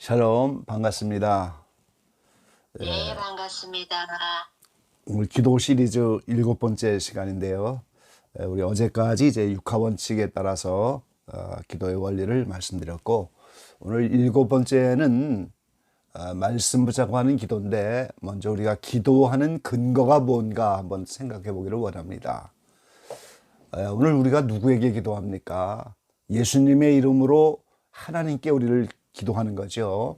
샬롬, 반갑습니다. 네, 반갑습니다. 오늘 기도 시리즈 7번째 시간인데요. 우리 어제까지 이제 육하원칙에 따라서 기도의 원리를 말씀드렸고, 오늘 7번째는 말씀 붙잡고 하는 기도인데, 먼저 우리가 기도하는 근거가 뭔가 한번 생각해 보기를 원합니다. 오늘 우리가 누구에게 기도합니까? 예수님의 이름으로 하나님께 우리를 기도하는 거죠.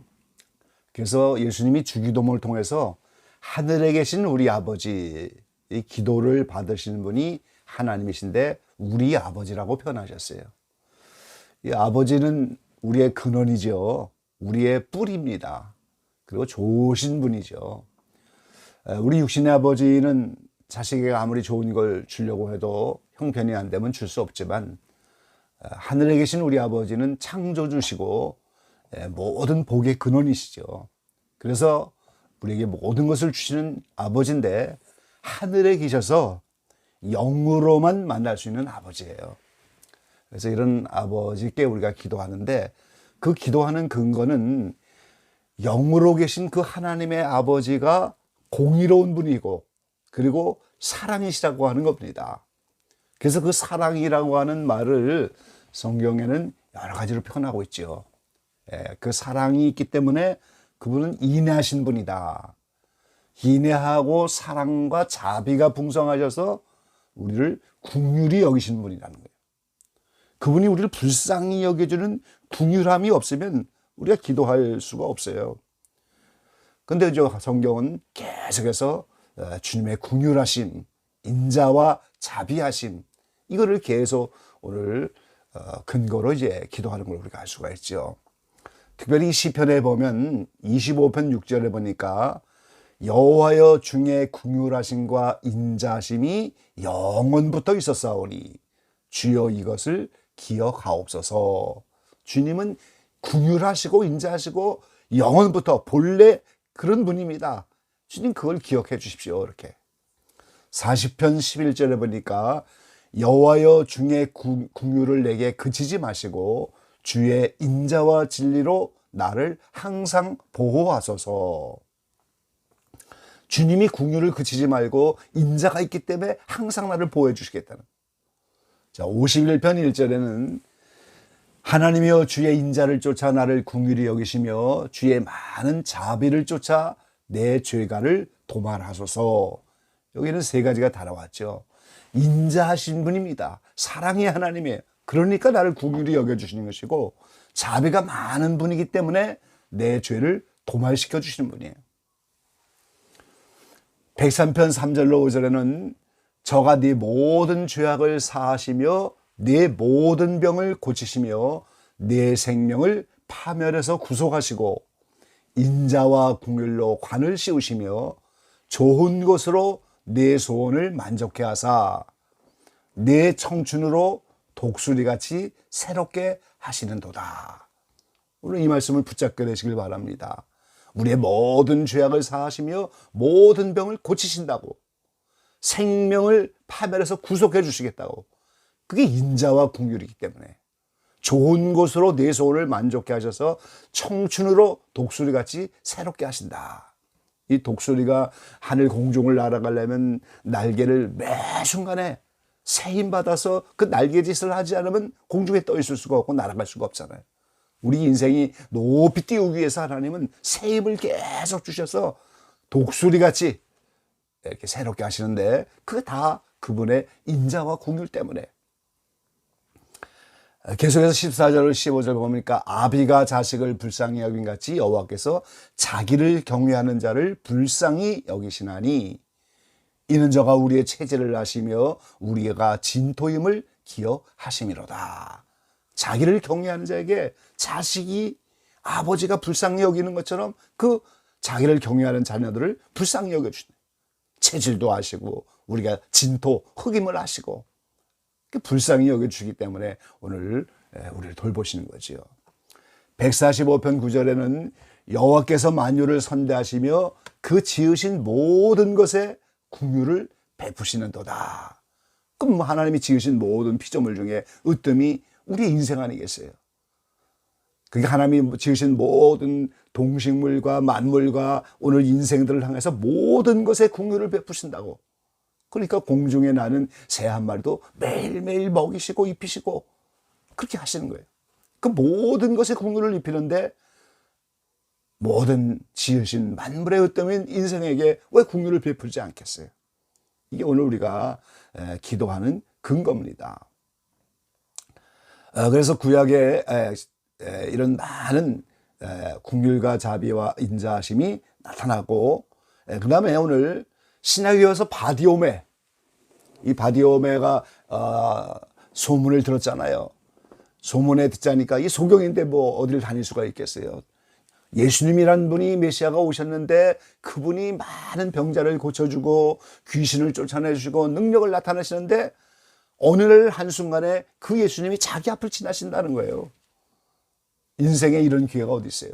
그래서 예수님이 주기도문을 통해서 하늘에 계신 우리 아버지, 이 기도를 받으시는 분이 하나님이신데 우리 아버지라고 표현하셨어요. 이 아버지는 우리의 근원이죠. 우리의 뿌리입니다. 그리고 좋으신 분이죠. 우리 육신의 아버지는 자식에게 아무리 좋은 걸 주려고 해도 형편이 안 되면 줄 수 없지만, 하늘에 계신 우리 아버지는 창조주시고 모든 복의 근원이시죠. 그래서 우리에게 모든 것을 주시는 아버지인데, 하늘에 계셔서 영으로만 만날 수 있는 아버지예요. 그래서 이런 아버지께 우리가 기도하는데, 그 기도하는 근거는 영으로 계신 그 하나님의 아버지가 공의로운 분이고, 그리고 사랑이시라고 하는 겁니다. 그래서 그 사랑이라고 하는 말을 성경에는 여러 가지로 표현하고 있죠. 그 사랑이 있기 때문에 그분은 인내하신 분이다. 인내하고 사랑과 자비가 풍성하셔서 우리를 긍휼히 여기신 분이라는 거예요. 그분이 우리를 불쌍히 여겨주는 긍휼함이 없으면 우리가 기도할 수가 없어요. 근데 성경은 계속해서 주님의 긍휼하심, 인자와 자비하심, 이거를 계속 오늘 근거로 이제 기도하는 걸 우리가 알 수가 있죠. 특별히 시편에 보면 25편 6절에 보니까 여호와여 중에 긍휼하심과 인자하심이 영원부터 있었사오니 주여 이것을 기억하옵소서. 주님은 긍휼하시고 인자하시고 영원부터 본래 그런 분입니다. 주님 그걸 기억해 주십시오. 이렇게 40편 11절에 보니까 여호와여 중에 긍휼을 내게 그치지 마시고 주의 인자와 진리로 나를 항상 보호하소서. 주님이 긍휼을 그치지 말고 인자가 있기 때문에 항상 나를 보호해 주시겠다는. 자, 51편 1절에는 하나님이여 주의 인자를 쫓아 나를 긍휼히 여기시며 주의 많은 자비를 쫓아 내 죄가를 도말하소서. 여기는 세 가지가 다 나왔죠. 인자하신 분입니다. 사랑의 하나님이에요. 그러니까 나를 긍휼히 여겨주시는 것이고, 자비가 많은 분이기 때문에 내 죄를 도말시켜 주시는 분이에요. 103편 3절로 5절에는 저가 네 모든 죄악을 사하시며 네 모든 병을 고치시며 네 생명을 파멸해서 구속하시고 인자와 긍휼로 관을 씌우시며 좋은 것으로 내 소원을 만족해 하사 내 청춘으로 독수리같이 새롭게 하시는도다. 오늘 이 말씀을 붙잡게 되시길 바랍니다. 우리의 모든 죄악을 사하시며 모든 병을 고치신다고, 생명을 파멸해서 구속해 주시겠다고. 그게 인자와 긍휼이기 때문에 좋은 곳으로 내 소원을 만족해 하셔서 청춘으로 독수리같이 새롭게 하신다. 이 독수리가 하늘 공중을 날아가려면 날개를 매 순간에 새 힘 받아서 그 날개짓을 하지 않으면 공중에 떠 있을 수가 없고 날아갈 수가 없잖아요. 우리 인생이 높이 띄우기 위해서 하나님은 새 힘을 계속 주셔서 독수리같이 이렇게 새롭게 하시는데, 그게 다 그분의 인자와 긍휼 때문에. 계속해서 14절 15절 보니까 아비가 자식을 불쌍히 여긴 같이 여호와께서 자기를 경외하는 자를 불쌍히 여기시나니 이는 저가 우리의 체질을 아시며 우리가 진토임을 기억하심이로다. 자기를 경외하는 자에게 자식이 아버지가 불쌍히 여기는 것처럼 그 자기를 경외하는 자녀들을 불쌍히 여겨주시네. 체질도 아시고 우리가 진토 흙임을 아시고 불쌍히 여겨주시기 때문에 오늘 우리를 돌보시는 거지요. 145편 9절에는 여호와께서 만유를 선대하시며 그 지으신 모든 것에 긍휼을 베푸시는도다. 그럼 하나님이 지으신 모든 피조물 중에 으뜸이 우리 인생 아니겠어요? 그게 하나님이 지으신 모든 동식물과 만물과 오늘 인생들을 향해서 모든 것에 긍휼을 베푸신다고. 그러니까 공중에 나는 새 한 마리도 매일매일 먹이시고 입히시고 그렇게 하시는 거예요. 그 모든 것에 긍휼을 입히는데 모든 지으신 만물의 으뜸인 인생에게 왜 긍휼을 베풀지 않겠어요? 이게 오늘 우리가 기도하는 근거입니다. 그래서 구약에 이런 많은 긍휼과 자비와 인자하심이 나타나고, 그 다음에 오늘 신약에 이어서 바디오메, 이 바디오메가 소문을 들었잖아요. 소문에 듣자니까 이 소경인데 뭐 어디를 다닐 수가 있겠어요. 예수님이란 분이 메시아가 오셨는데 그분이 많은 병자를 고쳐주고 귀신을 쫓아내주시고 능력을 나타내시는데 어느 날 한순간에 그 예수님이 자기 앞을 지나신다는 거예요. 인생에 이런 기회가 어디 있어요.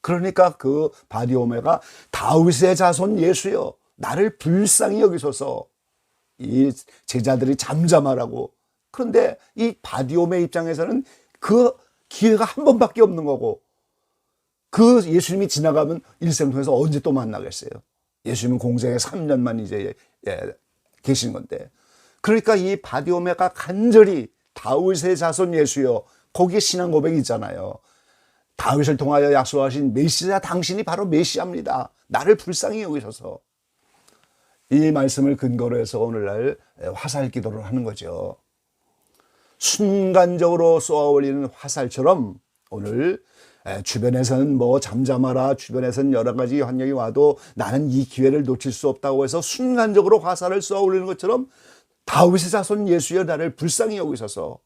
그러니까 그 바디오메가 다윗의 자손 예수여 나를 불쌍히 여기소서, 이 제자들이 잠잠하라고. 그런데 이 바디오메 입장에서는 그 기회가 한 번밖에 없는 거고, 그 예수님이 지나가면 일생 통해서 언제 또 만나겠어요. 예수님은 공생에 3년만 이제 계신 건데. 그러니까 이 바디오메가 간절히 다윗의 자손 예수여, 거기에 신앙 고백이 있잖아요. 다윗을 통하여 약속하신 메시아, 당신이 바로 메시아입니다. 나를 불쌍히 여기셔서. 이 말씀을 근거로 해서 오늘날 화살 기도를 하는 거죠. 순간적으로 쏘아올리는 화살처럼 오늘 주변에서는 뭐 잠잠하라, 주변에서는 여러 가지 환경이 와도 나는 이 기회를 놓칠 수 없다고 해서 순간적으로 화살을 쏘아올리는 것처럼 다윗의 자손 예수여 나를 불쌍히 여기셔서.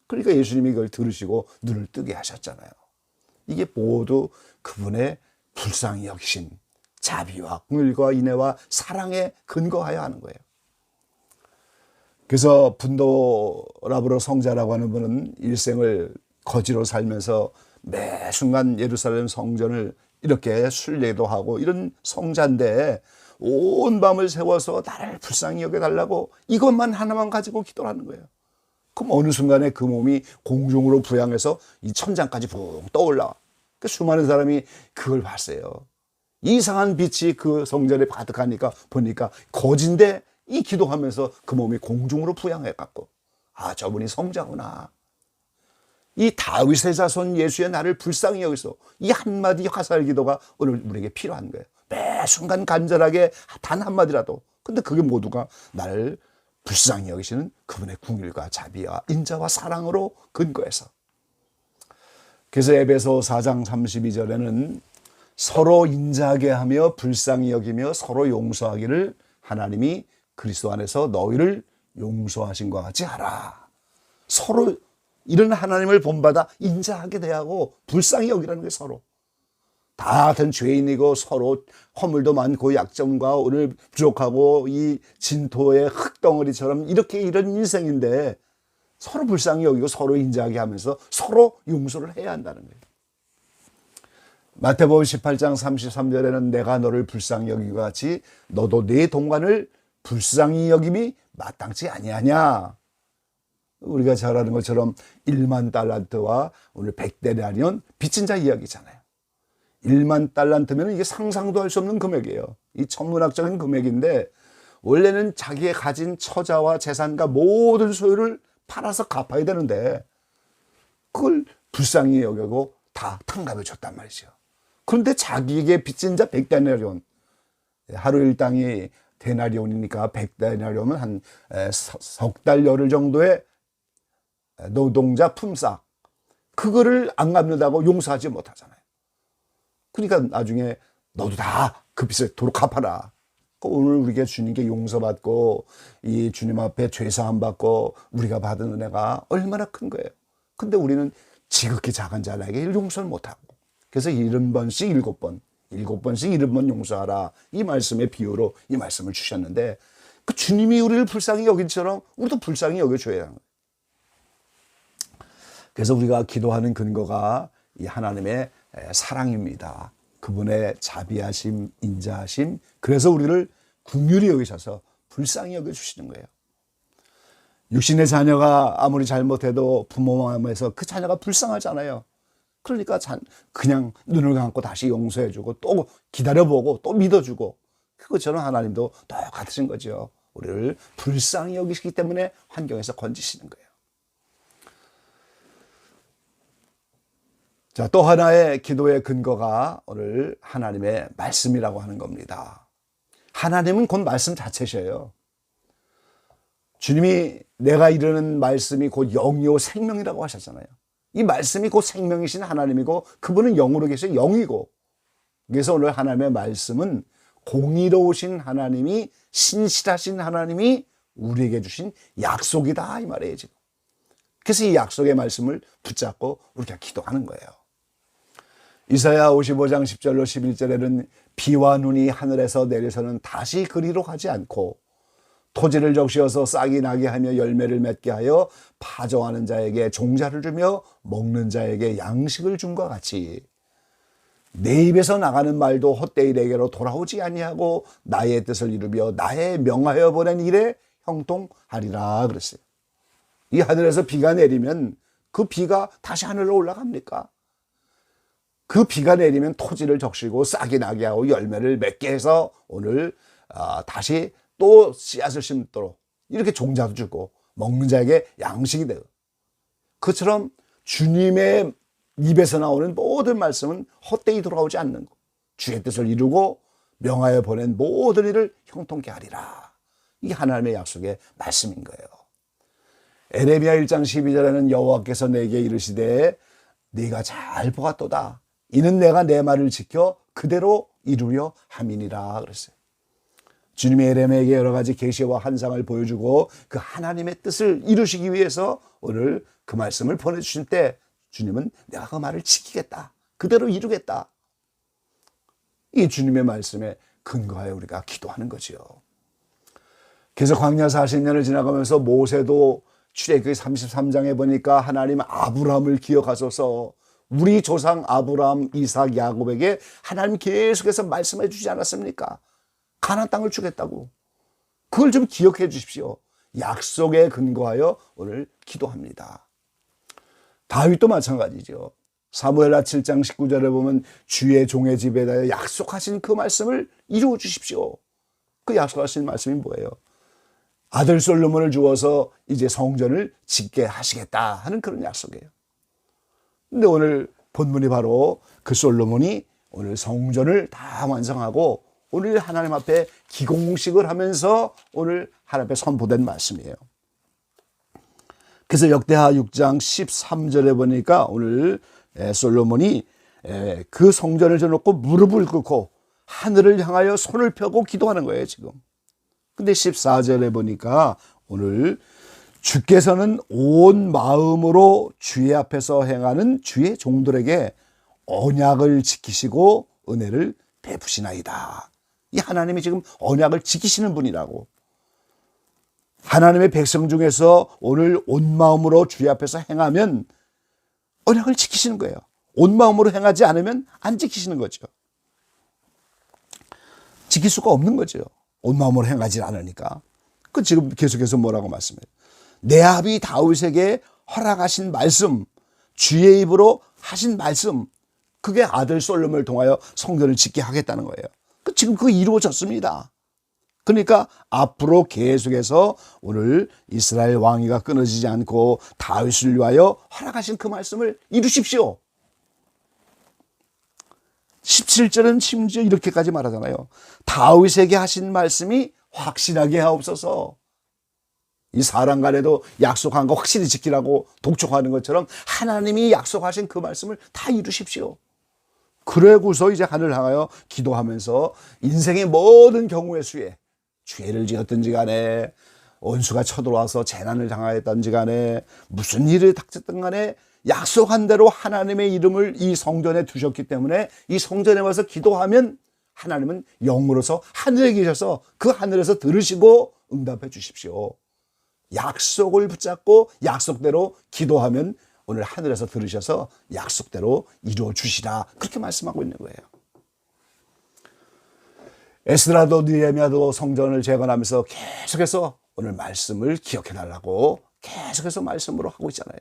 그러니까 예수님이 이걸 들으시고 눈을 뜨게 하셨잖아요. 이게 모두 그분의 불쌍히 여기신 자비와 긍휼과 인애와 사랑에 근거하여 하는 거예요. 그래서 분도라브로 성자라고 하는 분은 일생을 거지로 살면서 매 순간 예루살렘 성전을 이렇게 순례도 하고 이런 성자인데 온 밤을 새워서 나를 불쌍히 여겨달라고 이것만 하나만 가지고 기도를 하는 거예요. 그럼 어느 순간에 그 몸이 공중으로 부양해서 이 천장까지 붕 떠올라. 그 수많은 사람이 그걸 봤어요. 이상한 빛이 그 성전에 가득하니까 보니까 거진데 이 기도하면서 그 몸이 공중으로 부양해갖고, 아, 저분이 성자구나. 이 다윗의 자손 예수의 나를 불쌍히 여기서, 이 한마디 화살 기도가 오늘 우리에게 필요한 거예요. 매 순간 간절하게 단 한마디라도. 근데 그게 모두가 나를 불쌍히 여기시는 그분의 긍휼과 자비와 인자와 사랑으로 근거해서. 그래서 에베소 4장 32절에는 서로 인자하게 하며 불쌍히 여기며 서로 용서하기를 하나님이 그리스도 안에서 너희를 용서하신 것 같이 하라. 서로 이런 하나님을 본받아 인자하게 대하고 불쌍히 여기라는 게 서로. 다 같은 죄인이고 서로 허물도 많고 약점과 오늘 부족하고 이 진토의 흙덩어리처럼 이렇게 이런 인생인데 서로 불쌍히 여기고 서로 인자하게 하면서 서로 용서를 해야 한다는 거예요. 마태복음 18장 33절에는 내가 너를 불쌍히 여기고 같이 너도 내 동관을 불쌍히 여김이 마땅치 아니하냐. 우리가 잘 아는 것처럼 1만 달란트와 오늘 100데나리온 빚진 자 이야기잖아요. 1만 달란트면 이게 상상도 할 수 없는 금액이에요. 이 천문학적인 금액인데 원래는 자기의 가진 처자와 재산과 모든 소유를 팔아서 갚아야 되는데 그걸 불쌍히 여기고 다 탕감해 줬단 말이죠. 그런데 자기에게 빚진 자 100데나리온, 하루 일당이 데나리온이니까 100데나리온은 한 석 달 열흘 정도의 노동자 품삯, 그거를 안 갚는다고 용서하지 못하잖아요. 그러니까 나중에 너도 다 그 빚을 도로 갚아라. 오늘 우리가 주님께 용서받고 이 주님 앞에 죄사함 받고 우리가 받은 은혜가 얼마나 큰 거예요. 근데 우리는 지극히 작은 자에게 용서를 못하고, 그래서 70번씩 7번, 7번씩 70번 용서하라. 이 말씀의 비유로 이 말씀을 주셨는데 그 주님이 우리를 불쌍히 여긴처럼 우리도 불쌍히 여겨줘야 하는 거예요. 그래서 우리가 기도하는 근거가 이 하나님의 사랑입니다. 그분의 자비하심, 인자하심, 그래서 우리를 긍휼히 여기셔서 불쌍히 여겨주시는 거예요. 육신의 자녀가 아무리 잘못해도 부모 마음에서 그 자녀가 불쌍하잖아요. 그러니까 그냥 눈을 감고 다시 용서해주고 또 기다려보고 또 믿어주고, 그것처럼 하나님도 똑같으신 거죠. 우리를 불쌍히 여기시기 때문에 환경에서 건지시는 거예요. 자, 또 하나의 기도의 근거가 오늘 하나님의 말씀이라고 하는 겁니다. 하나님은 곧 말씀 자체셔요. 주님이 내가 이르는 말씀이 곧 영이요 생명이라고 하셨잖아요. 이 말씀이 곧 생명이신 하나님이고 그분은 영으로 계셔 영이고, 그래서 오늘 하나님의 말씀은 공의로우신 하나님이, 신실하신 하나님이 우리에게 주신 약속이다 이 말이에요 지금. 그래서 이 약속의 말씀을 붙잡고 우리가 기도하는 거예요. 이사야 55장 10절로 11절에는 비와 눈이 하늘에서 내려서는 다시 그리로 가지 않고 토지를 적시어서 싹이 나게 하며 열매를 맺게 하여 파종하는 자에게 종자를 주며 먹는 자에게 양식을 줌과 같이 내 입에서 나가는 말도 헛되이 내게로 돌아오지 아니하고 나의 뜻을 이루며 나의 명하여 보낸 일에 형통하리라 그랬어요. 이 하늘에서 비가 내리면 그 비가 다시 하늘로 올라갑니까? 그 비가 내리면 토지를 적시고 싹이 나게 하고 열매를 맺게 해서 오늘 다시 또 씨앗을 심도록 이렇게 종자도 주고 먹는 자에게 양식이 되고, 그처럼 주님의 입에서 나오는 모든 말씀은 헛되이 돌아오지 않는 것, 주의 뜻을 이루고 명하여 보낸 모든 일을 형통케 하리라. 이게 하나님의 약속의 말씀인 거예요. 에레미야 1장 12절에는 여호와께서 내게 이르시되 네가 잘 보았도다. 이는 내가 내 말을 지켜 그대로 이루려 함이니라 그랬어요. 주님이 에레미야에게 여러 가지 계시와 환상을 보여주고 그 하나님의 뜻을 이루시기 위해서 오늘 그 말씀을 보내주실 때 주님은 내가 그 말을 지키겠다, 그대로 이루겠다. 이 주님의 말씀에 근거하여 우리가 기도하는 거지요. 그래서 광야 40년을 지나가면서 모세도 출애굽기 33장에 보니까 하나님 아브라함을 기억하소서, 우리 조상 아브라함, 이삭, 야곱에게 하나님 계속해서 말씀해 주지 않았습니까? 가나안 땅을 주겠다고. 그걸 좀 기억해 주십시오. 약속에 근거하여 오늘 기도합니다. 다윗도 마찬가지죠. 사무엘하 7장 19절에 보면 주의 종의 집에 대하여 약속하신 그 말씀을 이루어 주십시오. 그 약속하신 말씀이 뭐예요? 아들 솔로몬을 주어서 이제 성전을 짓게 하시겠다 하는 그런 약속이에요. 근데 오늘 본문이 바로 그 솔로몬이 오늘 성전을 다 완성하고 오늘 하나님 앞에 기공식을 하면서 오늘 하나님 앞에 선포된 말씀이에요. 그래서 역대하 6장 13절에 보니까 오늘 솔로몬이 그 성전을 져놓고 무릎을 꿇고 하늘을 향하여 손을 펴고 기도하는 거예요 지금. 근데 14절에 보니까 오늘 주께서는 온 마음으로 주의 앞에서 행하는 주의 종들에게 언약을 지키시고 은혜를 베푸시나이다. 이 하나님이 지금 언약을 지키시는 분이라고. 하나님의 백성 중에서 오늘 온 마음으로 주의 앞에서 행하면 언약을 지키시는 거예요. 온 마음으로 행하지 않으면 안 지키시는 거죠. 지킬 수가 없는 거죠. 온 마음으로 행하지 않으니까. 그 지금 계속해서 뭐라고 말씀해요? 내 아비 다윗에게 허락하신 말씀, 주의 입으로 하신 말씀, 그게 아들 솔로몬을 통하여 성전을 짓게 하겠다는 거예요. 지금 그거 이루어졌습니다. 그러니까 앞으로 계속해서 오늘 이스라엘 왕위가 끊어지지 않고 다윗을 위하여 허락하신 그 말씀을 이루십시오. 17절은 심지어 이렇게까지 말하잖아요. 다윗에게 하신 말씀이 확실하게 하옵소서. 이 사람 간에도 약속한 거 확실히 지키라고 독촉하는 것처럼 하나님이 약속하신 그 말씀을 다 이루십시오. 그러고서 이제 하늘을 향하여 기도하면서 인생의 모든 경우의 수에 죄를 지었든지 간에 원수가 쳐들어와서 재난을 당하였든지 간에 무슨 일이 닥쳤든 간에 약속한 대로 하나님의 이름을 이 성전에 두셨기 때문에 이 성전에 와서 기도하면 하나님은 영으로서 하늘에 계셔서 그 하늘에서 들으시고 응답해 주십시오. 약속을 붙잡고 약속대로 기도하면 오늘 하늘에서 들으셔서 약속대로 이루어 주시라, 그렇게 말씀하고 있는 거예요. 에스라도 느헤미야도 성전을 재건하면서 계속해서 오늘 말씀을 기억해 달라고 계속해서 말씀으로 하고 있잖아요.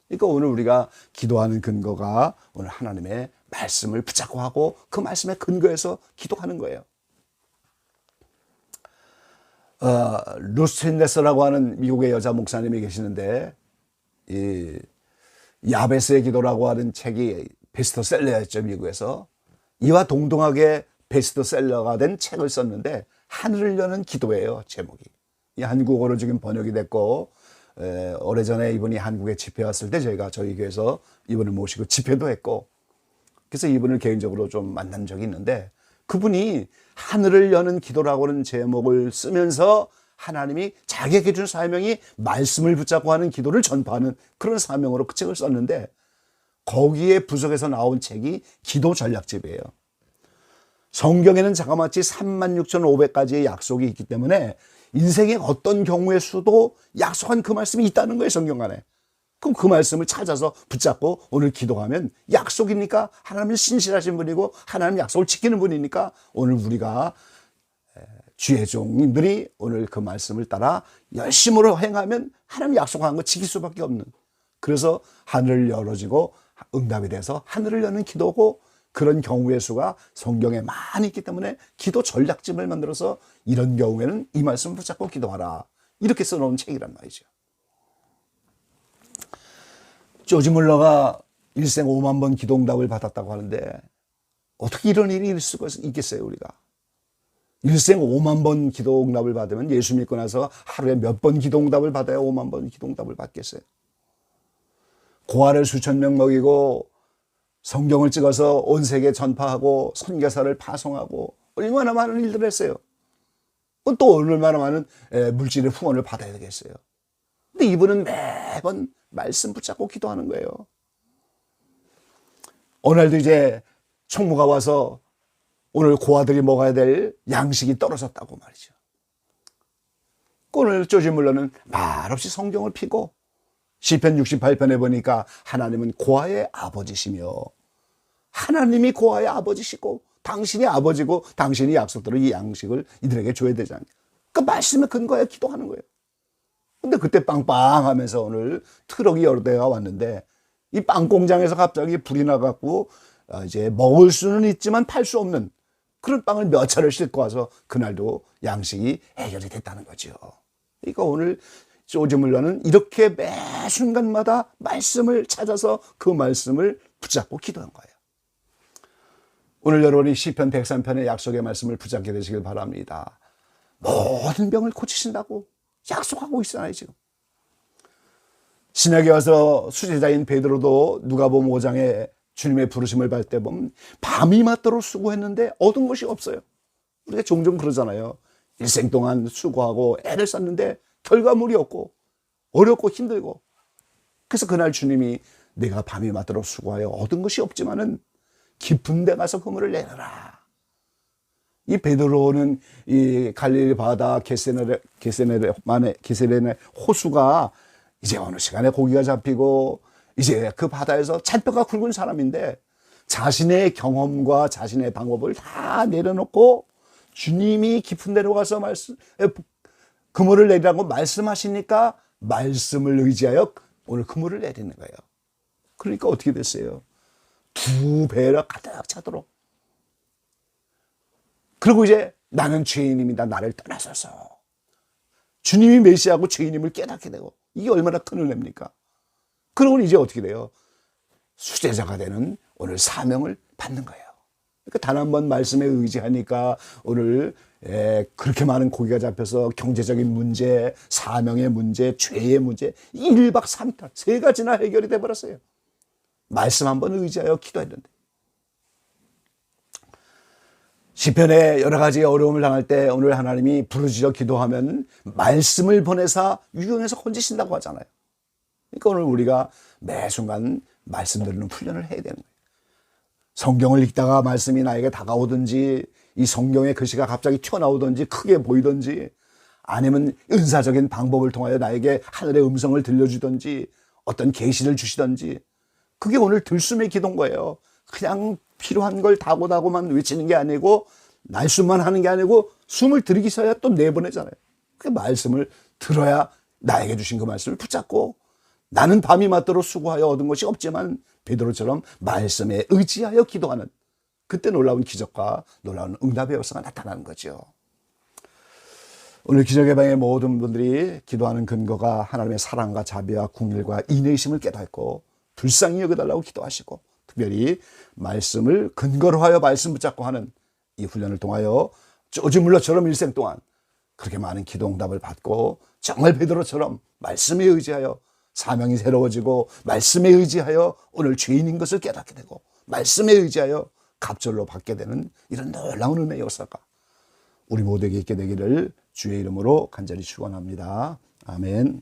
그러니까 오늘 우리가 기도하는 근거가 오늘 하나님의 말씀을 붙잡고 하고 그 말씀의 근거에서 기도하는 거예요. 루스 힌네스라고 하는 미국의 여자 목사님이 계시는데 이 야베스의 기도라고 하는 책이 베스트셀러였죠, 미국에서. 이와 동등하게 베스트셀러가 된 책을 썼는데 하늘을 여는 기도예요, 제목이. 이 한국어로 지금 번역이 됐고 오래전에 이분이 한국에 집회 왔을 때 저희가 저희 교회에서 이분을 모시고 집회도 했고, 그래서 이분을 개인적으로 좀 만난 적이 있는데 그분이 하늘을 여는 기도라고 하는 제목을 쓰면서 하나님이 자기에게 준 사명이 말씀을 붙잡고 하는 기도를 전파하는 그런 사명으로 그 책을 썼는데 거기에 부석에서 나온 책이 기도 전략집이에요. 성경에는 자그마치 36,500가지의 약속이 있기 때문에 인생의 어떤 경우의 수도 약속한 그 말씀이 있다는 거예요, 성경 안에. 그럼 그 말씀을 찾아서 붙잡고 오늘 기도하면 약속이니까 하나님은 신실하신 분이고 하나님 약속을 지키는 분이니까 오늘 우리가 주의 종들이 오늘 그 말씀을 따라 열심으로 행하면 하나님 약속한 거 지킬 수밖에 없는, 그래서 하늘을 열어지고 응답이 돼서 하늘을 여는 기도고, 그런 경우의 수가 성경에 많이 있기 때문에 기도 전략집을 만들어서 이런 경우에는 이 말씀을 붙잡고 기도하라 이렇게 써놓은 책이란 말이죠. 조지 물러가 일생 5만 번 기도응답을 받았다고 하는데 어떻게 이런 일이 있을 수가 있겠어요, 우리가. 일생 5만 번 기도응답을 받으면 예수 믿고 나서 하루에 몇 번 기도응답을 받아야 5만 번 기도응답을 받겠어요. 고아를 수천 명 먹이고 성경을 찍어서 온 세계 전파하고 선교사를 파송하고 얼마나 많은 일들을 했어요. 또 얼마나 많은 물질의 후원을 받아야 되겠어요. 근데 이분은 매번 말씀 붙잡고 기도하는 거예요. 오늘도 이제 총무가 와서 오늘 고아들이 먹어야 될 양식이 떨어졌다고 말이죠. 오늘 조지 물러는 말없이 성경을 펴고 시편 68편에 보니까 하나님은 고아의 아버지시며 하나님이 고아의 아버지시고 당신이 아버지고 당신이 약속대로 이 양식을 이들에게 줘야 되지 않냐. 그 말씀의 근거에 기도하는 거예요. 근데 그때 빵빵하면서 오늘 트럭이 여러 대가 왔는데 이 빵 공장에서 갑자기 불이 나갖고 이제 먹을 수는 있지만 팔 수 없는 그런 빵을 몇 차를 싣고 와서 그날도 양식이 해결이 됐다는 거죠. 그러니까 오늘 조지 물러는 이렇게 매 순간마다 말씀을 찾아서 그 말씀을 붙잡고 기도한 거예요. 오늘 여러분이 시편 103편의 약속의 말씀을 붙잡게 되시길 바랍니다. 모든 병을 고치신다고 약속하고 있잖아요, 지금. 신약에 와서 수제자인 베드로도 누가복음 5장에 주님의 부르심을 받을 때 보면 밤이 맞도록 수고했는데 얻은 것이 없어요. 우리가 종종 그러잖아요. 일생 동안 수고하고 애를 썼는데 결과물이 없고 어렵고 힘들고, 그래서 그날 주님이 내가 밤이 맞도록 수고하여 얻은 것이 없지만은 깊은 데 가서 그물을 내려라. 이 베드로는 이 갈릴리 바다 게세네네 호수가 이제 어느 시간에 고기가 잡히고 이제 그 바다에서 잔뼈가 굵은 사람인데 자신의 경험과 자신의 방법을 다 내려놓고 주님이 깊은 데로 가서 그물을 내리라고 말씀하시니까 말씀을 의지하여 오늘 그물을 내리는 거예요. 그러니까 어떻게 됐어요? 2배나 가득 차도록. 그리고 이제 나는 죄인입니다. 나를 떠나소서. 주님이 메시아고 죄인임을 깨닫게 되고, 이게 얼마나 큰 은혜입니까? 그러고 이제 어떻게 돼요? 수제자가 되는 오늘 사명을 받는 거예요. 그러니까 단 한 번 말씀에 의지하니까 오늘 그렇게 많은 고기가 잡혀서 경제적인 문제, 사명의 문제, 죄의 문제 1박 3일 3가지나 해결이 돼버렸어요. 말씀 한 번 의지하여 기도했는데. 시편에 여러 가지 어려움을 당할 때 오늘 하나님이 부르짖어 기도하면 말씀을 보내사 유경에서 건지신다고 하잖아요. 그러니까 오늘 우리가 매 순간 말씀 들으는 훈련을 해야 되는 거예요. 성경을 읽다가 말씀이 나에게 다가오든지 이 성경의 글씨가 갑자기 튀어나오든지 크게 보이든지 아니면 은사적인 방법을 통하여 나에게 하늘의 음성을 들려주든지 어떤 계시를 주시든지, 그게 오늘 들숨의 기도인 거예요. 그냥 필요한 걸 다고다고만 외치는 게 아니고 날숨만 하는 게 아니고 숨을 들이기서야 또 내보내잖아요. 그 말씀을 들어야 나에게 주신 그 말씀을 붙잡고 나는 밤이 맞도록 수고하여 얻은 것이 없지만 베드로처럼 말씀에 의지하여 기도하는, 그때 놀라운 기적과 놀라운 응답의 역사가 나타나는 거죠. 오늘 기적의 방의 모든 분들이 기도하는 근거가 하나님의 사랑과 자비와 긍휼과 인내심을 깨닫고 불쌍히 여겨달라고 기도하시고, 특별히 말씀을 근거로 하여 말씀 붙잡고 하는 이 훈련을 통하여 조지물러처럼 일생 동안 그렇게 많은 기도 응답을 받고, 정말 베드로처럼 말씀에 의지하여 사명이 새로워지고, 말씀에 의지하여 오늘 죄인인 것을 깨닫게 되고, 말씀에 의지하여 갑절로 받게 되는 이런 놀라운 은혜의 역사가 우리 모두에게 있게 되기를 주의 이름으로 간절히 축원합니다. 아멘.